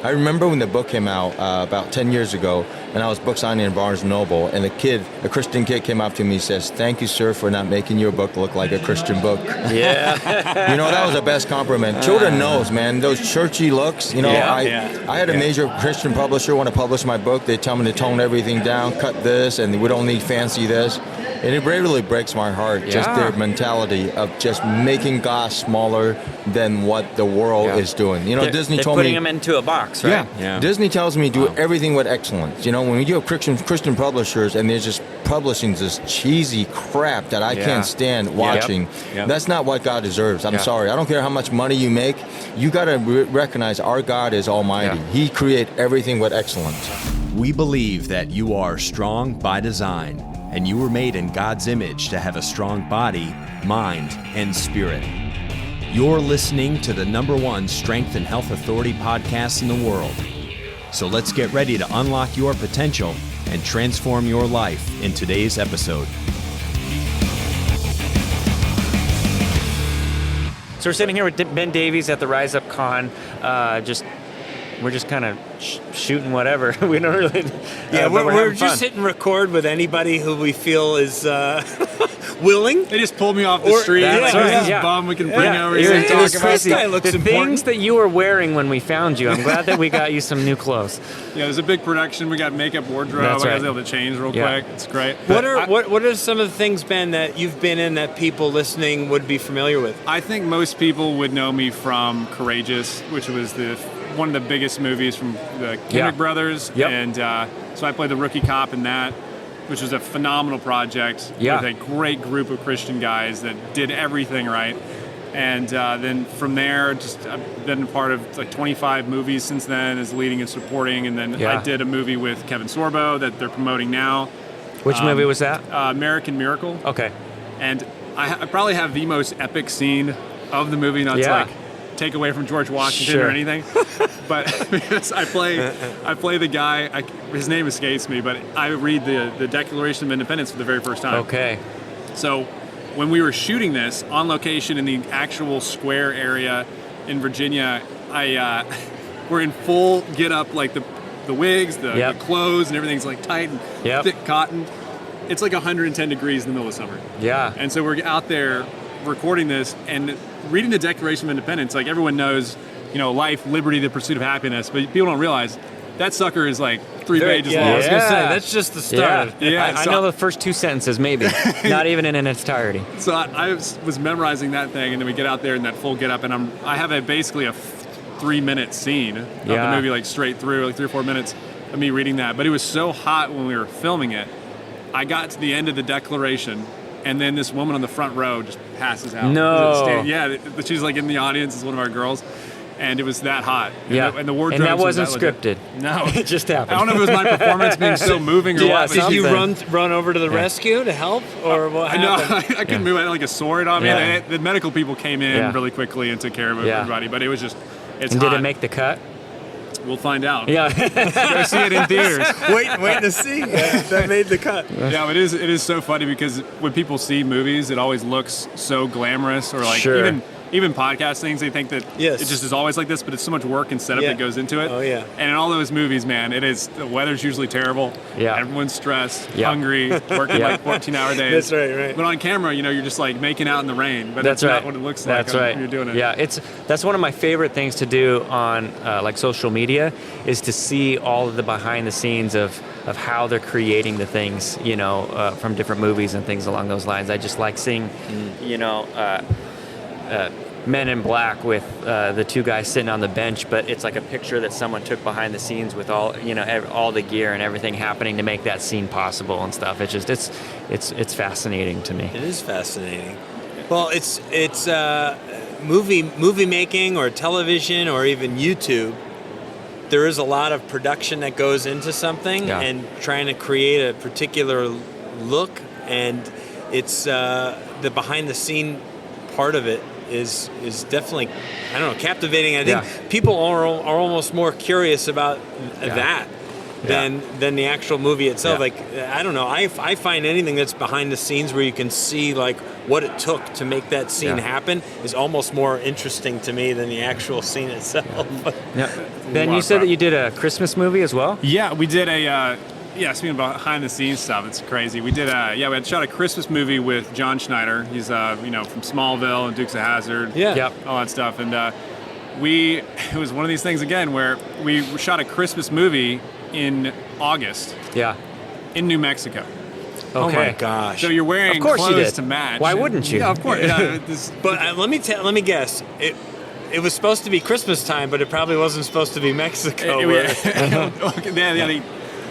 I remember when the book came out about 10 years ago, and I was book signing in Barnes & Noble, and a Christian kid came up to me and says, "Thank you, sir, for not making your book look like a Christian book." Yeah. That was the best compliment. Children knows, man, those churchy looks, I had a major Christian publisher want to publish my book. They tell me to tone everything down, cut this, and we don't need fancy this. And it really breaks my heart, just their mentality of just making God smaller than what the world is doing. Disney told me... putting them into a box, right? Yeah. Disney tells me do everything with excellence. When we do have Christian publishers and they're just publishing this cheesy crap that I can't stand watching, that's not what God deserves. I'm sorry. I don't care how much money you make. You got to recognize our God is almighty. He created everything with excellence. We believe that you are strong by design, and you were made in God's image to have a strong body, mind, and spirit. You're listening to the #1 Strength and Health Authority podcast in the world. So let's get ready to unlock your potential and transform your life in today's episode. So we're sitting here with Ben Davies at the Rise Up Con. We're just kind of shooting whatever. We don't really... we're just hitting record with anybody who we feel is willing. They just pulled me off the street. This bum we can bring over here and talk about. This guy looks important. Things that you were wearing when we found you. I'm glad that we got you some new clothes. Yeah, there's a big production. We got makeup, wardrobe. I was able to change real quick. It's great. What are some of the things, Ben, that you've been in that people listening would be familiar with? I think most people would know me from Courageous, which was one of the biggest movies from the Kendrick brothers. And so I played the rookie cop in that, which was a phenomenal project with a great group of Christian guys that did everything right. And then from there, I've been a part of like 25 movies since then as leading and supporting. And then I did a movie with Kevin Sorbo that they're promoting now. Which movie was that? American Miracle. Okay. And I probably have the most epic scene of the movie. Not to like take away from George Washington or anything, but because I play the guy. His name escapes me, but I read the Declaration of Independence for the very first time. Okay. So when we were shooting this on location in the actual square area in Virginia, we're in full get up, like the wigs, the clothes, and everything's like tight and thick cotton. It's like 110 degrees in the middle of summer. Yeah. And so we're out there recording this and reading the Declaration of Independence. Like everyone knows, life, liberty, the pursuit of happiness, but people don't realize that sucker is like 3 pages long. I was going to say, that's just the start. I know the first 2 sentences, maybe. Not even in its entirety. So I was memorizing that thing, and then we get out there in that full get up, and I have basically a 3-minute scene of the movie, like straight through, like 3 or 4 minutes of me reading that. But it was so hot when we were filming it. I got to the end of the Declaration, and then this woman on the front row just passes out. No. She's like in the audience as one of our girls. And it was that hot. And the wardrobe. And that wasn't scripted. No. It just happened. I don't know if it was my performance being so moving or what. Did you run over to the rescue to help? Or what happened? No, I couldn't move. I had like a sword on me. And the medical people came in really quickly and took care of everybody. But it was just, it's hot. Did it make the cut? We'll find out. Yeah. Go see it in theaters. Wait to see. That made the cut. Yeah, but it is so funny because when people see movies, it always looks so glamorous, or like even podcast things, they think that it just is always like this, but it's so much work and setup that goes into it. Oh, yeah. And in all those movies, man, the weather's usually terrible. Yeah. Everyone's stressed, hungry, working like 14-hour days. That's right. But on camera, you're just like making out in the rain, but that's not what it looks like when you're doing it. Yeah, that's one of my favorite things to do on like social media is to see all of the behind the scenes of how they're creating the things, from different movies and things along those lines. I just like seeing, Men in Black with the 2 guys sitting on the bench, but it's like a picture that someone took behind the scenes with all the gear and everything happening to make that scene possible and stuff. It's just it's fascinating to me. It is fascinating. Well, it's movie making or television or even YouTube. There is a lot of production that goes into something and trying to create a particular look, and it's the behind the scene part of it is definitely, captivating. I think people are almost more curious about that than the actual movie itself. Yeah. Like, I don't know. I find anything that's behind the scenes where you can see like what it took to make that scene happen is almost more interesting to me than the actual scene itself. Ben, you said that you did a Christmas movie as well? Yeah, we did a. Speaking of behind the scenes stuff, it's crazy. We did we had shot a Christmas movie with John Schneider. He's from Smallville and Dukes of Hazzard. All that stuff. And it was one of these things again where we shot a Christmas movie in August. Yeah. In New Mexico. Okay. Oh my gosh! So you're wearing of course clothes you did. to match. Why wouldn't you? Yeah, of course. But let me guess. It was supposed to be Christmas time, but it probably wasn't supposed to be Mexico.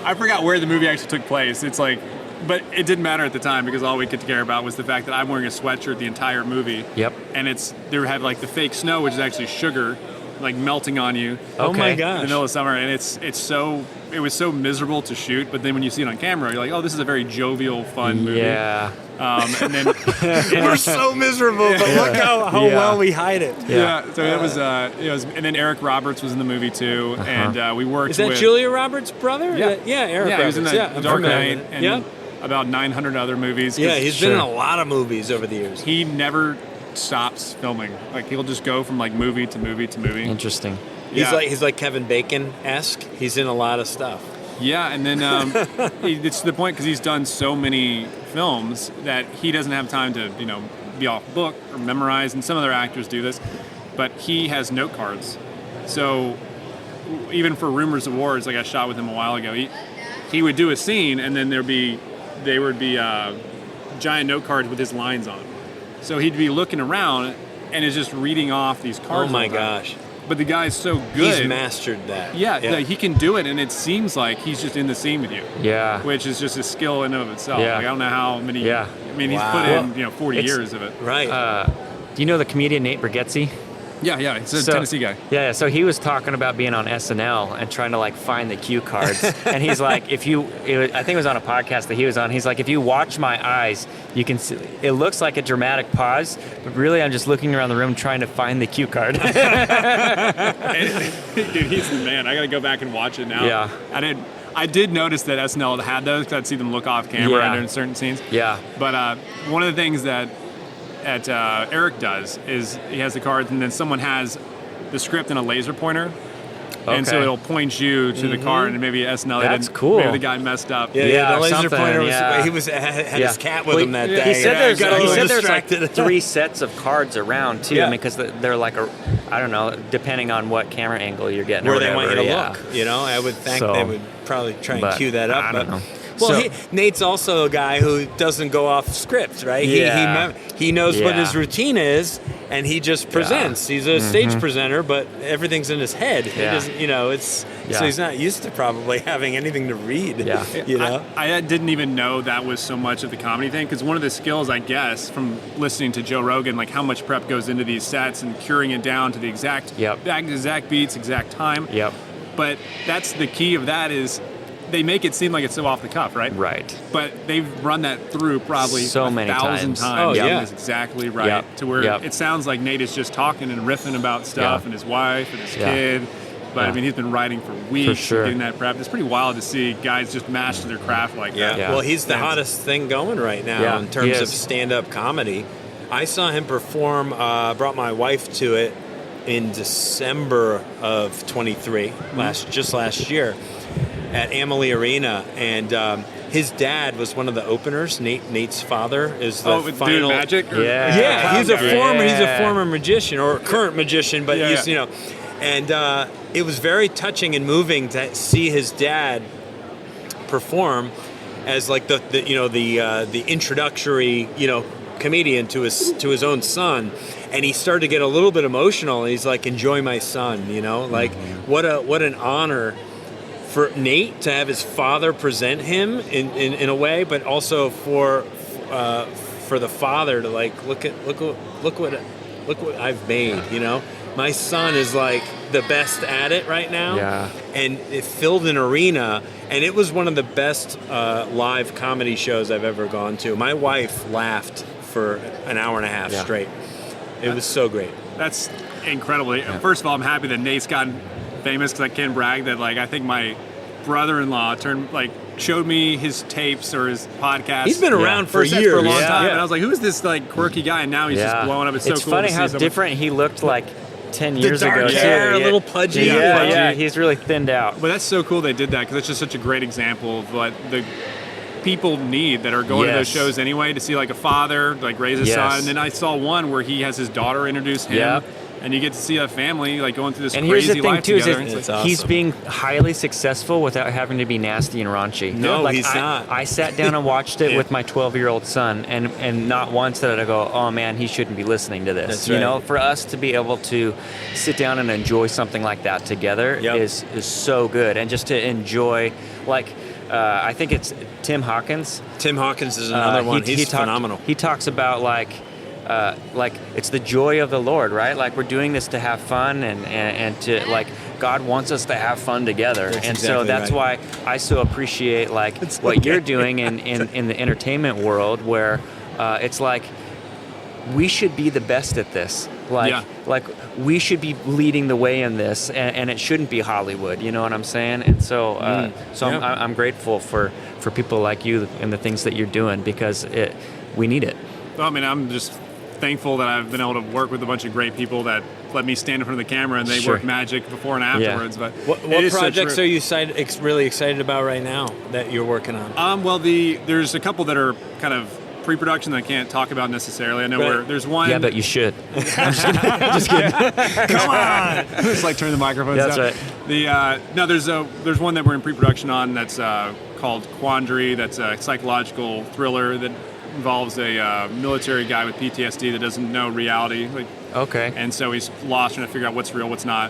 I forgot where the movie actually took place. It's like, but it didn't matter at the time because all we could care about was the fact that I'm wearing a sweatshirt the entire movie. Yep. And they had like the fake snow, which is actually sugar, like melting on you. Oh my In the gosh! middle of summer, and it was so miserable to shoot. But then when you see it on camera, you're like, oh, this is a very jovial, fun movie. Yeah. And then We're so miserable, but look how well we hide it. Yeah. So it was, and then Eric Roberts was in the movie too, and we worked. Is that with, Julia Roberts' brother? Yeah, Eric Roberts. He was in the Dark Knight and yeah. about 900 other movies. Yeah, he's been in a lot of movies over the years. He never stops filming. Like he'll just go from like movie to movie to movie. Interesting. He's like Kevin Bacon-esque. He's in a lot of stuff. Yeah, and then it's to the point because he's done so many films that he doesn't have time to be off book or memorize. And some other actors do this, but he has note cards. So even for Rumors of Wars, like I shot with him a while ago, he would do a scene and then there would be giant note cards with his lines on. So he'd be looking around and is just reading off these cards. Oh my gosh. But the guy's so good. He's mastered that. Yeah, like he can do it, and it seems like he's just in the scene with you. Yeah. Which is just a skill in and of itself. Yeah. Like, I don't know how many. Yeah. I mean, he's put in 40 years of it. Right. Do you know the comedian Nate Bargatze? Yeah. He's a Tennessee guy. Yeah. So he was talking about being on SNL and trying to like find the cue cards. And he's like, I think it was on a podcast that he was on. He's like, if you watch my eyes, you can see it looks like a dramatic pause, but really I'm just looking around the room trying to find the cue card. Dude, he's the man. I got to go back and watch it now. Yeah. I did notice that SNL had those because I'd see them look off camera in certain scenes. Yeah. But one of the things that Eric does is he has the cards and then someone has the script and a laser pointer. Okay. And so it'll point you to the card, and maybe SNL. That's cool. Maybe the guy messed up. Yeah, the laser pointer was. He had his cat with him that day. He said there's like distracted. 3 sets of cards around too. Yeah. I mean, because they're like I don't know, depending on what camera angle you're getting, where or they whatever. want you to look. I would think they would probably try and cue that up. I don't know. Well, Nate's also a guy who doesn't go off script, right? Yeah. He knows what his routine is, and he just presents. He's a stage presenter, but everything's in his head. He doesn't, so he's not used to probably having anything to read. Yeah. I didn't even know that was so much of the comedy thing, because one of the skills, I guess, from listening to Joe Rogan, like how much prep goes into these sets and curing it down to the exact beats, exact time. Yep. But that's the key of that is they make it seem like it's so off the cuff, right? Right. But they've run that through probably so many 1,000 times. Oh, yeah. That's exactly right. To where it sounds like Nate is just talking and riffing about stuff and his wife and his kid. But I mean, he's been writing for weeks and getting that prep. It's pretty wild to see guys just master their craft like that. Well, he's the hottest thing going right now in terms of stand-up comedy. I saw him perform, brought my wife to it in December of 23, just last year, at Amalie Arena, and his dad was one of the openers. Nate's father is the final. Dude Magic? He's a former magician or current magician, but he's and it was very touching and moving to see his dad perform as like the introductory comedian to his own son. And he started to get a little bit emotional, and he's like, "Enjoy my son," like what an honor for Nate to have his father present him in a way, but also for the father to like look what I've made. My son is like the best at it right now, and it filled an arena, and it was one of the best live comedy shows I've ever gone to. My wife laughed for an hour and a half straight. It was so great. That's incredible. First of all, I'm happy that Nate's gotten famous, because I can brag that like I think my brother-in-law showed me his tapes or his podcast. He's been around for years. For a long time. And I was like, who is this quirky guy? And now he's just blowing up. It's so cool funny to see how someone. different he looked 10 years ago. Dark hair, a little pudgy. Yeah, he's really thinned out. But that's so cool they did that, because it's just such a great example of what the people need that are going to those shows anyway, to see a father raise his son. And then I saw one where he has his daughter introduce him. And you get to see a family going through this crazy life together. And here's the thing, too, he's being highly successful without having to be nasty and raunchy. No, he's not. I sat down and watched it with my 12-year-old son, and not once did I go, oh, man, he shouldn't be listening to this. That's right. For us to be able to sit down and enjoy something like that together is so good. And just to enjoy, I think it's Tim Hawkins. Tim Hawkins is another one. He's phenomenal. He talks about it's the joy of the Lord, right? We're doing this to have fun and to God wants us to have fun together. That's why I so appreciate what you're doing in the entertainment world, where it's we should be the best at this. We should be leading the way in this, and it shouldn't be Hollywood. You know what I'm saying? And so, I'm grateful for people like you and the things that you're doing, because we need it. Well, I'm just thankful that I've been able to work with a bunch of great people that let me stand in front of the camera, and they work magic before and afterwards. But what projects are you really excited about right now that you're working on? There's a couple that are kind of pre-production that I can't talk about necessarily. I know there's one. Yeah, but you should. I'm just kidding. Come on. Just turn the microphones down. That's right. There's one that we're in pre-production on that's called Quandary. That's a psychological thriller that involves a military guy with PTSD that doesn't know reality. Okay. And so he's lost trying to figure out what's real, what's not.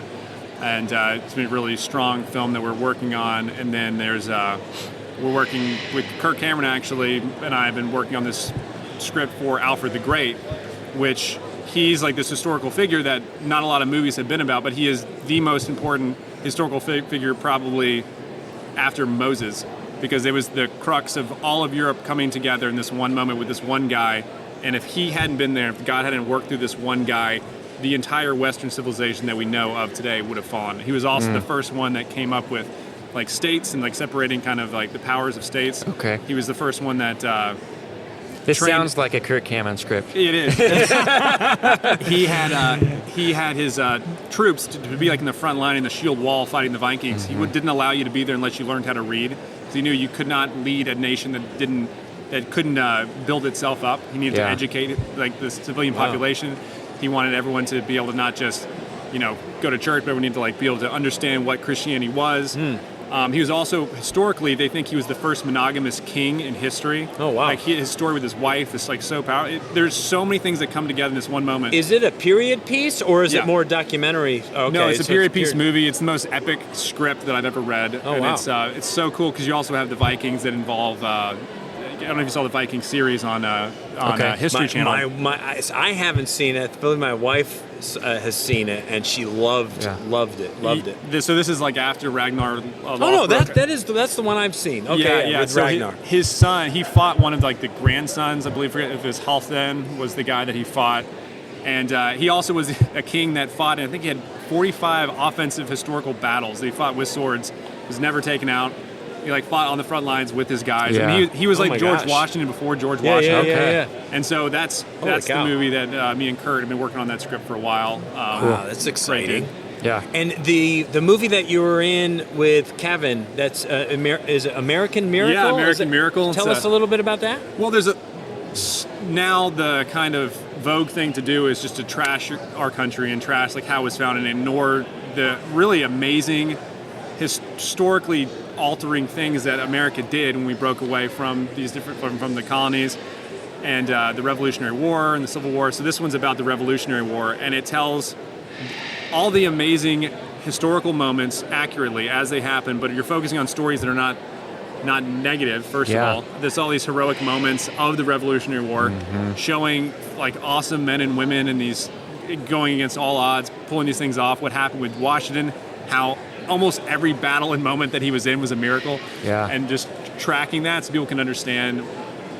And it's been a really strong film that we're working on. And then there's we're working with Kirk Cameron, actually, and I have been working on this script for Alfred the Great, which he's this historical figure that not a lot of movies have been about, but he is the most important historical figure probably after Moses, because it was the crux of all of Europe coming together in this one moment with this one guy. And if he hadn't been there, if God hadn't worked through this one guy, the entire Western civilization that we know of today would have fallen. He was also the first one that came up with states and separating kind of the powers of states. Okay. He was the first one that this sounds like a Kirk Cameron script. It is. He had his troops to be in the front line in the shield wall fighting the Vikings. He didn't allow you to be there unless you learned how to read. So he knew you could not lead a nation that couldn't build itself up. He needed to educate the civilian population. He wanted everyone to be able to not just go to church, but we need to be able to understand what Christianity was. He was also, historically, they think he was the first monogamous king in history. Oh, wow. His story with his wife is so powerful. There's so many things that come together in this one moment. Is it a period piece, or is it more documentary? Okay, no, it's a period piece movie. It's the most epic script that I've ever read. Oh, and wow. It's so cool, because you also have the Vikings that involve... I don't know if you saw the Viking series on History Channel. I haven't seen it. I believe my wife has seen it, and she loved it. So this is after Ragnar. That's the one I've seen. Okay, yeah. With So Ragnar. His son, he fought one of the grandsons. I believe if it was Halfdan was the guy that he fought, and he also was a king that fought. And I think he had 45 offensive historical battles that he fought with swords. Was never taken out. He fought on the front lines with his guys. Yeah. I mean, he was George gosh. Washington before George Washington. Yeah. And so that's the movie that me and Kurt have been working on that script for a while. Wow, that's exciting. Yeah. And the movie that you were in with Kevin, that's is it American Miracle? Yeah, American Miracle. Tell us a little bit about that. Well, now the kind of vogue thing to do is just to trash our country and trash how it was founded and ignore the really amazing historically altering things that America did when we broke away from from the colonies and the Revolutionary War and the Civil War. So this one's about the Revolutionary War, and it tells all the amazing historical moments accurately as they happen, but you're focusing on stories that are not negative, first of all. There's all these heroic moments of the Revolutionary War, showing awesome men and women and these going against all odds, pulling these things off. What happened with Washington, how almost every battle and moment that he was in was a miracle. Yeah. And just tracking that so people can understand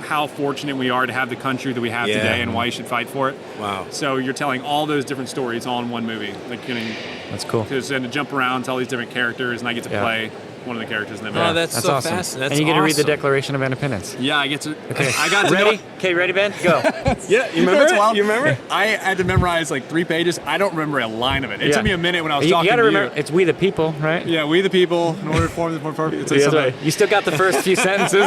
how fortunate we are to have the country that we have today and why you should fight for it. Wow. So you're telling all those different stories all in one movie. That's cool. And to jump around, tell these different characters, and I get to play one of the characters in that movie. Oh, that's so awesome. fascinating. And you get to read the awesome. Declaration of Independence. Yeah, I get to. Okay. I got to Ready? know. Okay, ready, Ben? Go. Yeah, you remember That's it? wild. You remember? I had to memorize like 3 pages. I don't remember a line of it. It Yeah. took me a minute when I was You talking got to to remember, you. it's we the people, right? Yeah, we the people, in order to form the it's like Yeah, something. right. You still got the first few sentences.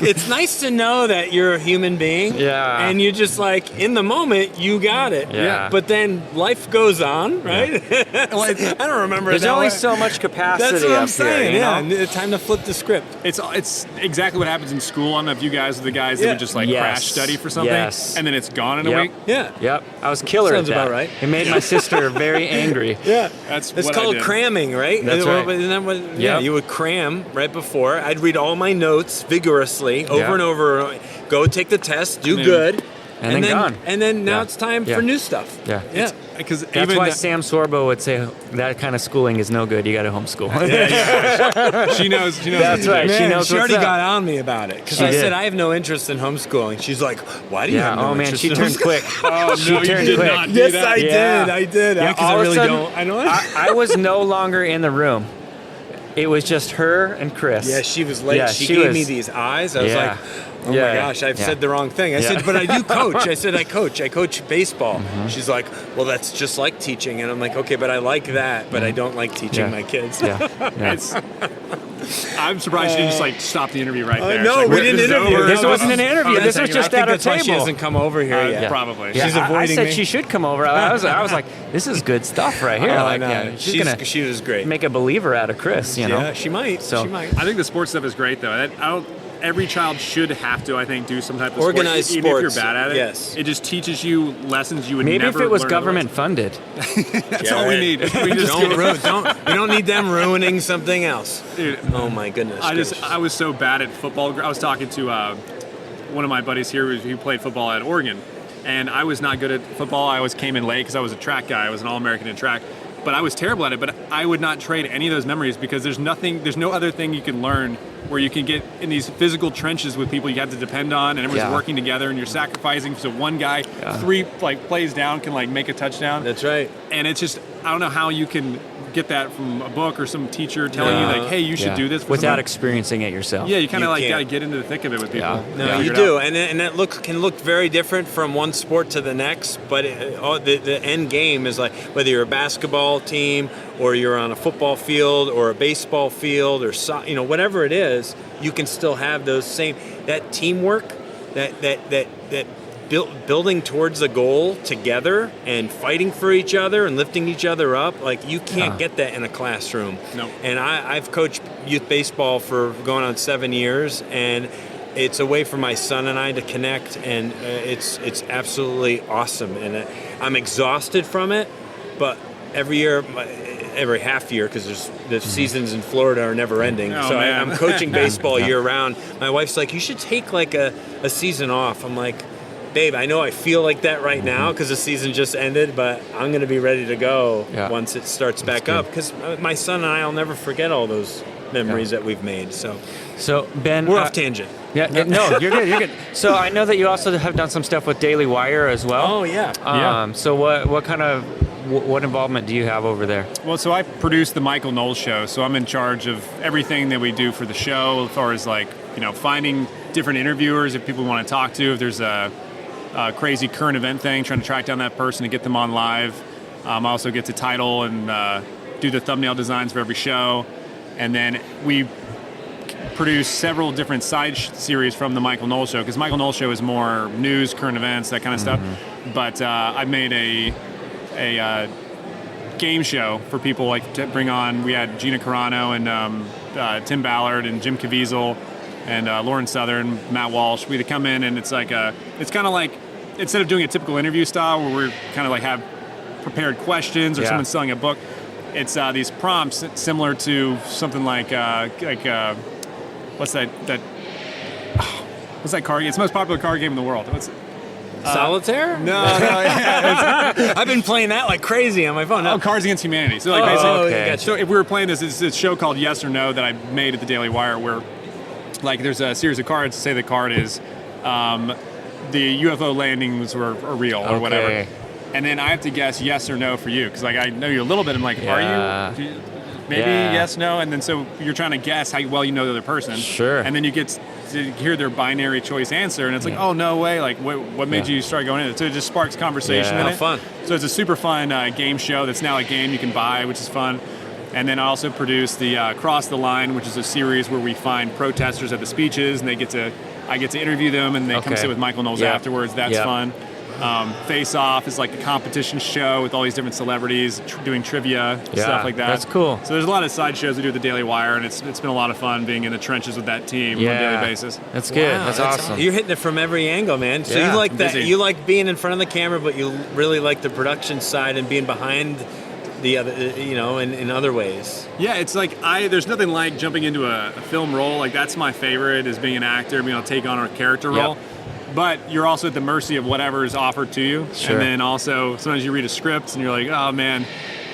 It's nice to know that you're a human being. Yeah. And you just like, in the moment, you got it. Yeah. But then life goes on, right? I don't remember There's it that only way. so much capacity That's what I'm up saying, here, yeah. you know? And it's time to flip the script. It's exactly what happens in school. I don't know if you guys are the guys that Yeah. would just like Yes. crash study for something, Yes. and then it's gone in a Yep. week. Yeah. Yep, I was killer Sounds at that. about right. It made my sister very angry. Yeah. That's It's what I called did. cramming, right? That's right. Isn't that what, yeah, Yep. you would cram right before. I'd read all my notes vigorously over Yeah. and over. Go take the test, do then- good. And then gone. And then now Yeah. it's time Yeah. for new stuff. Yeah. Yeah. Because That's even why Sam Sorbo would say that kind of schooling is no good. You got to homeschool. she knows. That's right. Man, She knows she what's already up. got on me about it because She I did. said I have no interest in homeschooling. She's like, "Why do you Yeah. have no Oh man, interest she in turned homeschooling?" quick. Oh She no, you turned did quick. not do Yes, that. I Yeah. did. I did. Yeah, Because I all of a really sudden, don't. I know. I was no longer in the room. It was just her and Chris. Yeah, she was late. Yeah, she she gave was- me these eyes. I was Yeah. like, oh Yeah, my yeah, gosh, I've yeah. said the wrong thing. I Yeah. said, but I do coach. I said, I coach baseball. She's like, well, that's just like teaching. And I'm like, okay, but I like that, but I don't like teaching Yeah. my kids. Yeah. Yeah. It's, I'm surprised she didn't just like stop the interview right there. no, She's like, we "This didn't is interview. over." This wasn't an interview. Oh, This was that's just I think at our that's why she table. doesn't come over here yet. Yeah. Probably. Yeah, She's I avoiding said me. she should come over. I was like, this is good stuff right here. Oh, like, I know. yeah, she's gonna She was great. make a believer out of Chris. You know. Yeah, she might. So- she might. I think the sports stuff is great though. I don't. Every child should have to, I think, do some type of Organized sport, even if sports, you're bad at it. yes. It just teaches you lessons you would Maybe never if it was learn government funded. otherwise. That's Yeah, all we right. need. We just We don't need them ruining something else. Dude, Oh my goodness. I was so bad at football. I was talking to one of my buddies here who played football at Oregon, and I was not good at football. I always came in late because I was a track guy. I was an All-American in track, but I was terrible at it. But I would not trade any of those memories because there's no other thing you can learn where you can get in these physical trenches with people you have to depend on, and everyone's Yeah. working together, and you're sacrificing. So one guy, 3 plays down can make a touchdown. That's right. And it's just, I don't know how you can get that from a book or some teacher telling you Yeah. hey, you should Yeah. do this for without someone. experiencing it yourself. Yeah, you kind of You got to can't. get into the thick of it with people. Yeah. No, Figure you it do, out. and that can look very different from one sport to the next. But the end game is like whether you're a basketball team or you're on a football field or a baseball field or whatever it is, you can still have those same that teamwork, that building towards the goal together and fighting for each other and lifting each other up. Like you can't get that in a classroom. No. And I've coached youth baseball for going on 7 years, and it's a way for my son and I to connect, and it's absolutely awesome. And I'm exhausted from it, but every year, every half year, because the seasons in Florida are never ending. Oh, so man. I'm coaching baseball year round. My wife's like, you should take like a season off. I'm like, babe, I know I feel like that right now because the season just ended, but I'm going to be ready to go once it starts back up, because my son and I will never forget all those memories that we've made. So Ben, we're off tangent. Yeah, no, you're good. You're good. So I know that you also have done some stuff with Daily Wire as well. Oh yeah. So what kind of what involvement do you have over there? Well, so I produce the Michael Knowles Show, so I'm in charge of everything that we do for the show, as far as finding different interviewers if people want to talk to. If there's a crazy current event thing, trying to track down that person and get them on live. I also get to title and do the thumbnail designs for every show, and then we produce several different side series from the Michael Knowles Show, because Michael Knowles Show is more news, current events, that kind of stuff. But I made a game show for people to bring on. We had Gina Carano and Tim Ballard and Jim Caviezel and Lauren Southern, Matt Walsh. We come in, and it's kind of like, instead of doing a typical interview style where we're kind of have prepared questions or someone's selling a book, it's these prompts similar to something like what's that card game? It's the most popular card game in the world. Solitaire? No. I've been playing that like crazy on my phone. Oh, Cards Against Humanity. So basically, okay. So if we were playing this, it's this show called Yes or No that I made at the Daily Wire, where there's a series of cards. Say the card is the UFO landings were real or whatever, and then I have to guess yes or no for you, because I know you a little bit. I'm like, are you? maybe yes, no, and then so you're trying to guess how well you know the other person. Sure. And then you get to hear their binary choice answer, and it's like, oh, no way, like what made you start going in it? So it just sparks conversation in it. Fun. So it's a super fun game show that's now a game you can buy, which is fun. And then I also produce the Cross the Line, which is a series where we find protesters at the speeches, and I get to interview them, and they come sit with Michael Knowles afterwards. That's fun. Face Off is like a competition show with all these different celebrities doing trivia, stuff like that. That's cool. So there's a lot of side shows we do at the Daily Wire, and it's been a lot of fun being in the trenches with that team on a daily basis. That's good. Wow, that's awesome. You're hitting it from every angle, man. So you like that. You like being in front of the camera, but you really like the production side and being behind the other, in other ways. Yeah, it's like there's nothing like jumping into a film role. Like that's my favorite, is being an actor, being able to take on a character role. But you're also at the mercy of whatever is offered to you. Sure. And then also sometimes you read a script and you're like, oh man,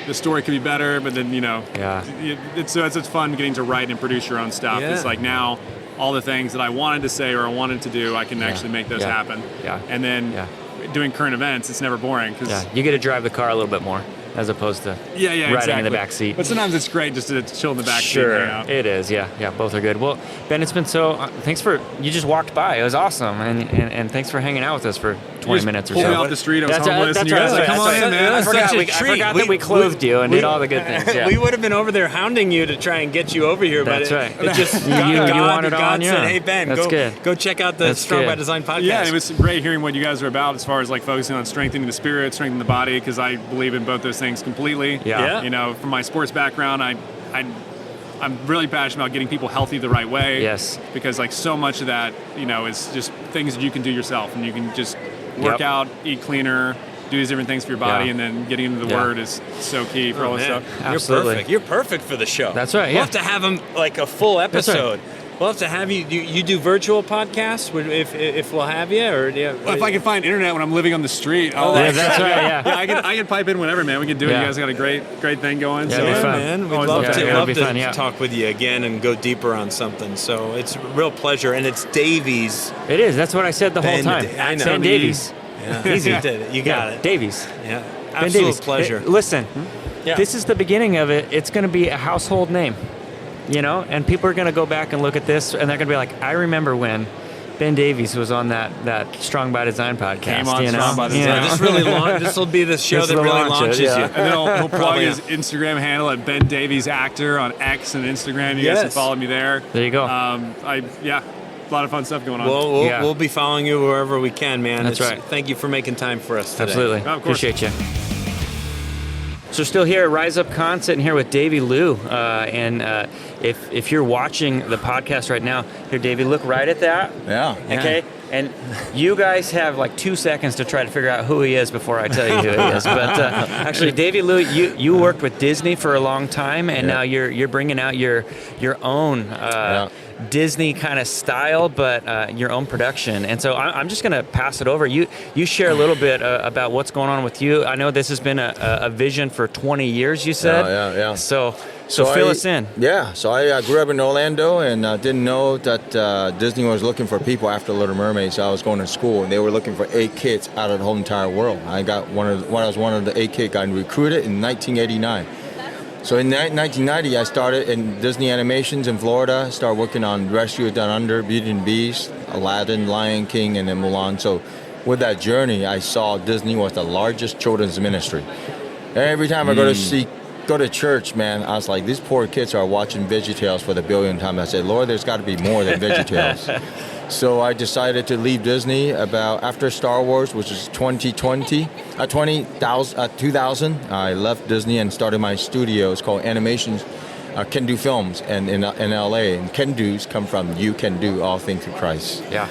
the story could be better. But then it's fun getting to write and produce your own stuff. Yeah. It's like now all the things that I wanted to say or I wanted to do, I can actually make those happen. Yeah. And then doing current events, it's never boring. You get to drive the car a little bit more, as opposed to riding in the back seat. But sometimes it's great just to chill in the back seat. Sure, it is. Yeah, both are good. Well, Ben, it's been thanks for, you just walked by. It was awesome, and thanks for hanging out with us for 20 minutes or so. Pulled me off the street. I was homeless, and you guys like, come on in, man. I forgot that we clothed you and did all the good things. Yeah. We would have been over there hounding you to try and get you over here, but it just God said, hey Ben, go check out the Strong by Design podcast. Yeah, it was great hearing what you guys are about as far as like focusing on strengthening the spirit, strengthening the body, because I believe in both those things completely. Yeah. From my sports background, I'm really passionate about getting people healthy the right way. Yes. Because like so much of that, is just things that you can do yourself, and you can just work out, eat cleaner, do these different things for your body, and then getting into the Word is so key for all this stuff. Absolutely. You're perfect for the show. That's right. We'll have to have him like a full episode. We'll have to have you. You do virtual podcasts if we'll have you, or well, if I can find internet when I'm living on the street. That's right. Yeah. I can pipe in whenever, man. We can do it. You guys got a great thing going. Yeah, so man. We'd love to talk with you again and go deeper on something. So it's a real pleasure, and it's Davies. It is. That's what I said the whole time. I know. Ben Davies. Yeah. Easy. You got it. Davies. Yeah. Ben Davies. Pleasure. Listen, this is the beginning of it. It's going to be a household name. And people are going to go back and look at this, and they're going to be like, I remember when Ben Davies was on that Strong by Design podcast. Came on Strong by Design. This will be the show that really launches you. And then he'll plug his Instagram handle at Ben Davies Actor on X and Instagram. You guys can follow me there. There you go. A lot of fun stuff going on. We'll be following you wherever we can, man. That's right. Thank you for making time for us today. Absolutely. Of course. Appreciate you. So still here at Rise Up Con, sitting here with Davy Liu, and if you're watching the podcast right now, here, Davy, look right at that. Yeah. Okay. And you guys have like 2 seconds to try to figure out who he is before I tell you who he is. But actually, Davy Liu, you worked with Disney for a long time, and now you're bringing out your own Disney kind of style, but your own production. And so I'm just going to pass it over. You share a little bit about what's going on with you. I know this has been a vision for 20 years, you said. Yeah. So fill us in. Yeah, so I grew up in Orlando and didn't know that Disney was looking for people after Little Mermaid. So I was going to school and they were looking for 8 kids out of the whole entire world. I was one of the 8 kids got recruited in 1989. So in 1990, I started in Disney Animations in Florida, started working on Rescue Down Under, Beauty and the Beast, Aladdin, Lion King, and then Mulan. So with that journey, I saw Disney was the largest children's ministry. Every time I go to church, man, I was like, these poor kids are watching VeggieTales for the 1000th time. I said, Lord, there's got to be more than VeggieTales. So I decided to leave Disney after Star Wars, which is 2000. I left Disney and started my studio. It's called Animations, Kendu Films, and in LA. And Kendus come from You Can Do All Things Through Christ. Yeah.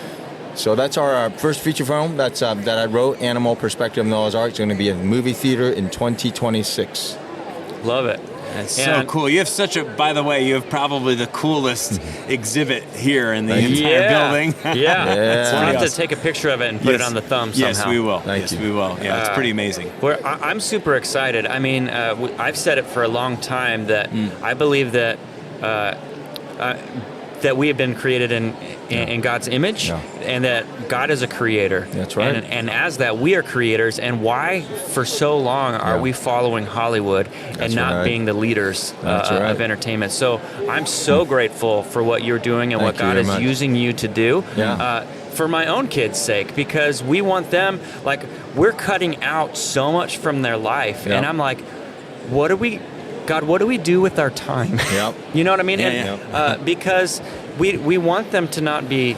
So that's our first feature film that I wrote, Animal Perspective of Noah's Ark. It's going to be in the movie theater in 2026. Love it. That's so cool. You have by the way, you have probably the coolest exhibit here in the entire building. We'll have to take a picture of it and put it on the thumb somehow. Yes, we will. We will. Yeah, it's pretty amazing. I'm super excited. I mean, I've said it for a long time that I believe that that we have been created in God's image, and that God is a creator. That's right. And as that, we are creators. And why, for so long, are we following Hollywood and not being the leaders of entertainment? So I'm so grateful for what you're doing and what God is using you to do. For my own kids' sake, because we want them, like, we're cutting out so much from their life, and I'm like, God, what do we do with our time? You know what I mean? Because we want them to not be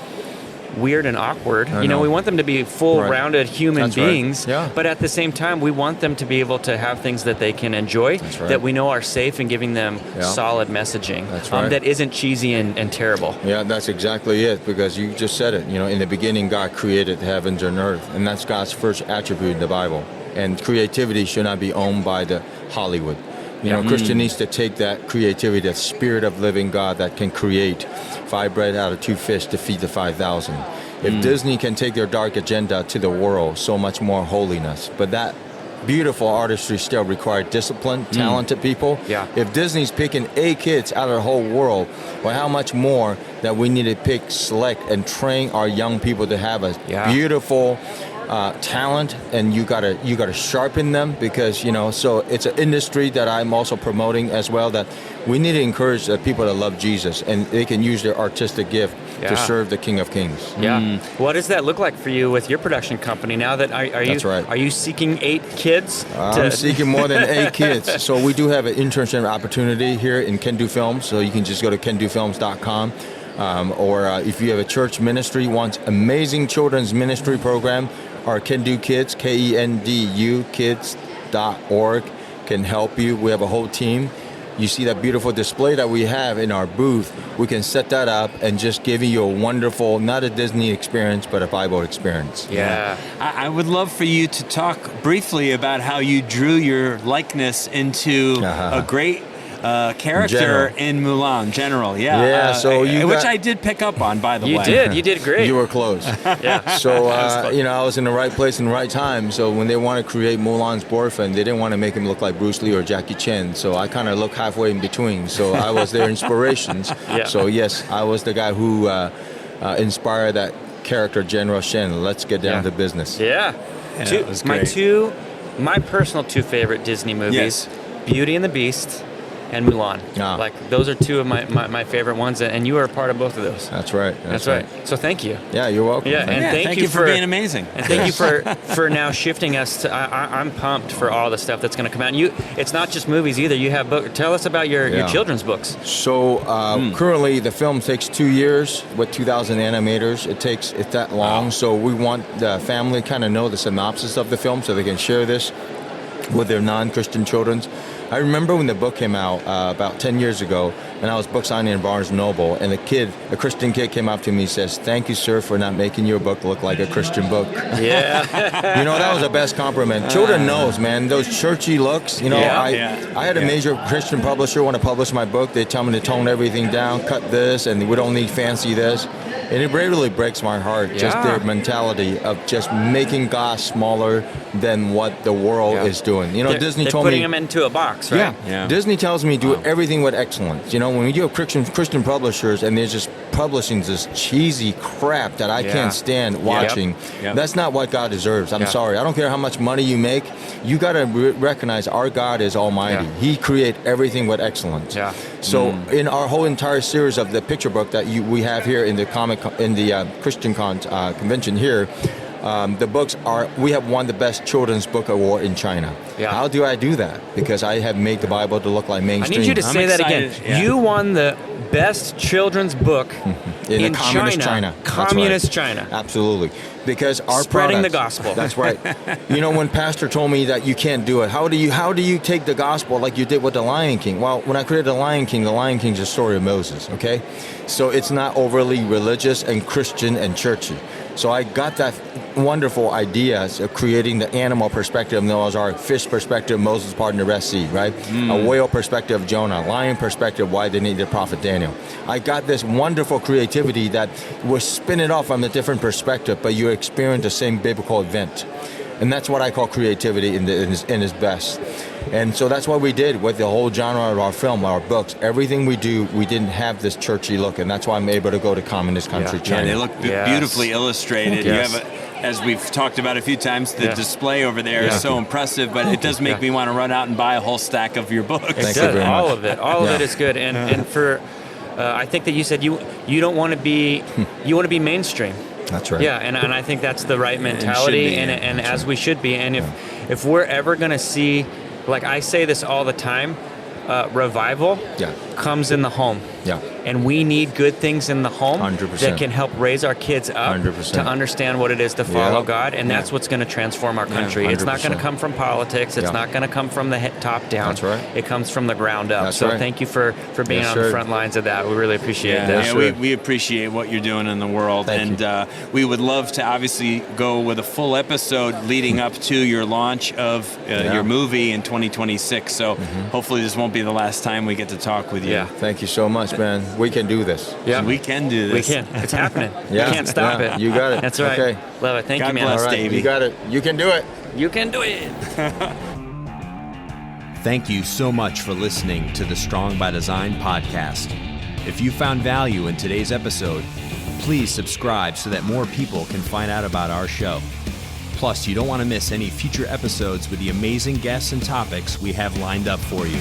weird and awkward. We want them to be full-rounded human beings. But at the same time, we want them to be able to have things that they can enjoy, that we know are safe, and giving them solid messaging that isn't cheesy and terrible. Yeah, that's exactly it, because you just said it. In the beginning, God created the heavens and earth, and that's God's first attribute in the Bible. And creativity should not be owned by the Hollywood. Christian needs to take that creativity, that spirit of living God that can create 5 bread out of 2 fish to feed the 5,000. If Disney can take their dark agenda to the world, so much more holiness. But that beautiful artistry still requires disciplined, talented people. If Disney's picking A kids out of the whole world, well, how much more that we need to pick, select, and train our young people to have a beautiful talent, and you gotta sharpen them, because so it's an industry that I'm also promoting as well, that we need to encourage people to love Jesus, and they can use their artistic gift to serve the King of Kings. What does that look like for you with your production company now? That are you seeking 8 kids? I'm seeking more than 8 kids. So we do have an internship opportunity here in Kendu Films, so you can just go to kendufilms.com. Or if you have a church ministry, wants amazing children's ministry program, our Kendu Kids, KENDU kids.org can help you. We have a whole team. You see that beautiful display that we have in our booth. We can set that up and just give you a wonderful, not a Disney experience, but a Bible experience. I would love for you to talk briefly about how you drew your likeness into a great character in Mulan, General. So which I did pick up on, by the way. You did great. You were close. So I was in the right place in the right time. So when they want to create Mulan's boyfriend, they didn't want to make him look like Bruce Lee or Jackie Chan. So I kind of look halfway in between. So I was their inspirations. So yes, I was the guy who inspired that character, General Shen. Let's get down to business. It was great. My personal 2 favorite Disney movies, Beauty and the Beast and Mulan. Like, those are 2 of my favorite ones, and you are a part of both of those. That's right. That's right. So thank you. Yeah, you're welcome. Thank you for being amazing. And thank you for now shifting us to. I'm pumped for all the stuff that's going to come out. And it's not just movies either. You have books. Tell us about your children's books. So currently the film takes 2 years with 2,000 animators. It's that long. So we want the family to kind of know the synopsis of the film so they can share this with their non-Christian children. I remember when the book came out about 10 years ago, and I was book signing in Barnes & Noble, and a Christian kid came up to me and says, "Thank you, sir, for not making your book look like a Christian book." That was the best compliment. Children knows, man, those churchy looks. I had a major Christian publisher want to publish my book. They tell me to tone everything down, cut this, and we don't need fancy this. And it really breaks my heart, just their mentality of just making God smaller than what the world is doing. Disney told me... putting them into a box, right? Disney tells me do everything with excellence. When we do have Christian publishers and they're just publishing this cheesy crap that I can't stand watching, that's not what God deserves. I'm sorry. I don't care how much money you make. You got to recognize our God is almighty. He created everything with excellence. So in our whole entire series of the picture book that we have here in the Christian convention here, the books we have won the best children's book award in China. How do I do that? Because I have made the Bible to look like mainstream. I need you to say that again. You won the best children's book in communist China. Communist China. Absolutely. Because our spreading products, the gospel. That's right. When Pastor told me that you can't do it, how do you take the gospel like you did with the Lion King? Well, when I created the Lion King's the story of Moses, okay? So it's not overly religious and Christian and churchy. So I got that wonderful ideas of creating the animal perspective, Noah's Ark, fish perspective, Moses parting the Red Sea, right? A whale perspective of Jonah, lion perspective, why they need the prophet Daniel. I got this wonderful creativity that was spinning off from a different perspective, but you experience the same biblical event. And that's what I call creativity in its best. And so that's what we did with the whole genre of our film, our books. Everything we do, we didn't have this churchy look, and that's why I'm able to go to communist country China. Yeah, they look beautifully illustrated. You have as we've talked about a few times, the display over there is so impressive, but it does make me want to run out and buy a whole stack of your books. It does. All of it. All of it is good. And for, I think that you said you don't want to be, you want to be mainstream. That's right. Yeah, and I think that's the right mentality, and as we should be. And if we're ever going to see, like I say this all the time, revival comes in the home. Yeah. And we need good things in the home 100%. That can help raise our kids up 100%. To understand what it is to follow God, and that's what's going to transform our country. It's not going to come from politics. It's not going to come from the top down. That's right. It comes from the ground up. That's so thank you for being on the front lines of that. We really appreciate that. We appreciate what you're doing in the world, we would love to obviously go with a full episode leading up to your launch of your movie in 2026. So hopefully this won't be the last time we get to talk with you. Yeah. Thank you so much, man. We can do this. Yeah, we can do this. We can. It's happening. We can't stop it. You got it. That's right. Okay. Love it. Thank you, man. God bless, All right. Davey. You got it. You can do it. You can do it. Thank you so much for listening to the Strong by Design podcast. If you found value in today's episode, please subscribe so that more people can find out about our show. Plus, you don't want to miss any future episodes with the amazing guests and topics we have lined up for you.